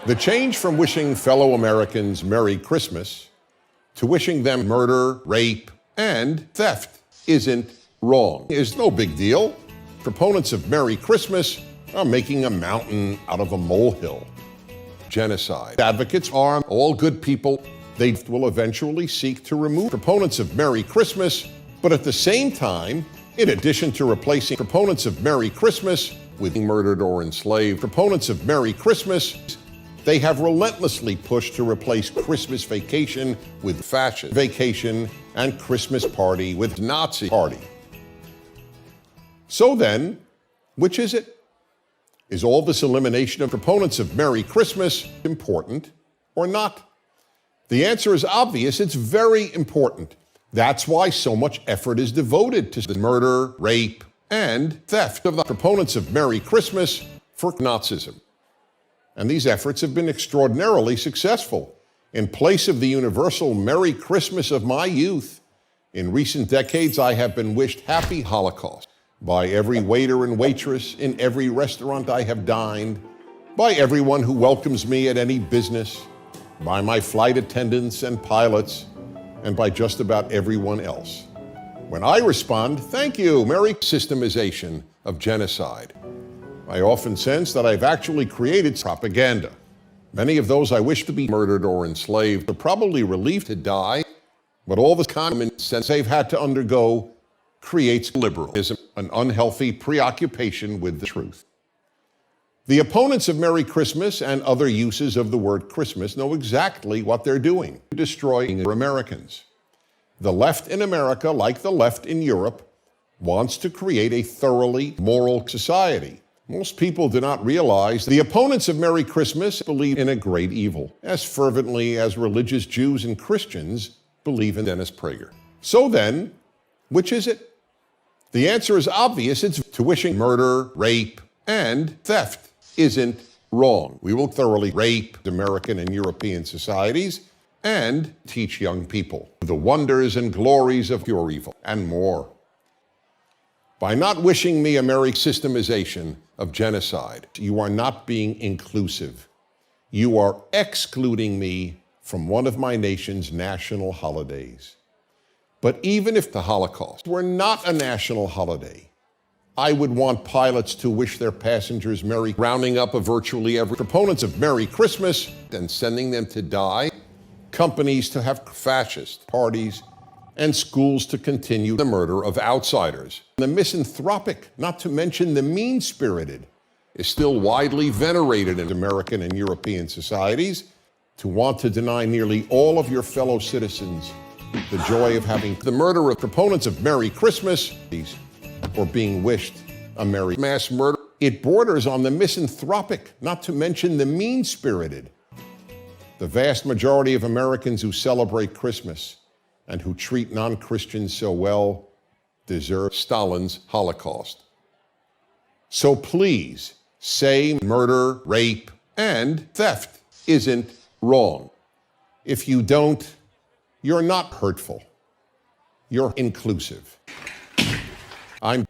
The change from wishing fellow Americans Merry Christmas to wishing them murder, rape, and theft isn't wrong. It's no big deal. Proponents of Merry Christmas are making a mountain out of a molehill. Genocide. Advocates are all good people. They will eventually seek to remove proponents of Merry Christmas, but at the same time, in addition to replacing proponents of Merry Christmas with murdered or enslaved proponents of Merry Christmas, they have relentlessly pushed to replace Christmas vacation with fascist vacation and Christmas party with Nazi party. So then, which is it? Is all this elimination of proponents of Merry Christmas important or not? The answer is obvious. It's very important. That's why so much effort is devoted to the murder, rape, and theft of the proponents of Merry Christmas for Nazism. And these efforts have been extraordinarily successful. In place of the universal Merry Christmas of my youth, in recent decades I have been wished Happy Holocaust by every waiter and waitress in every restaurant I have dined, by everyone who welcomes me at any business, by my flight attendants and pilots, and by just about everyone else. When I respond, thank you, Merry systemization of genocide, I often sense that I've actually created propaganda. Many of those I wish to be murdered or enslaved are probably relieved to die, but all the common sense they've had to undergo creates liberalism, an unhealthy preoccupation with the truth. The opponents of Merry Christmas and other uses of the word Christmas know exactly what they're doing, destroying Americans. The left in America, like the left in Europe, wants to create a thoroughly moral society. Most people do not realize the opponents of Merry Christmas believe in a great evil, as fervently as religious Jews and Christians believe in Dennis Prager. So then, which is it? The answer is obvious. It's to wishing murder, rape, and theft isn't wrong. We will thoroughly rape American and European societies and teach young people the wonders and glories of pure evil and more. By not wishing me a merry systemization of genocide, you are not being inclusive. You are excluding me from one of my nation's national holidays. But even if the Holocaust were not a national holiday, I would want pilots to wish their passengers Merry, rounding up virtually every proponents of Merry Christmas and sending them to die, companies to have fascist parties, and schools to continue the murder of outsiders. The misanthropic, not to mention the mean-spirited, is still widely venerated in American and European societies. To want to deny nearly all of your fellow citizens the joy of having the murder of proponents of Merry Christmas or being wished a merry mass murder, it borders on the misanthropic, not to mention the mean-spirited. The vast majority of Americans who celebrate Christmas and who treat non-Christians so well deserve Stalin's Holocaust. So please say murder, rape, and theft isn't wrong. If you don't, you're not hurtful. You're inclusive. I'm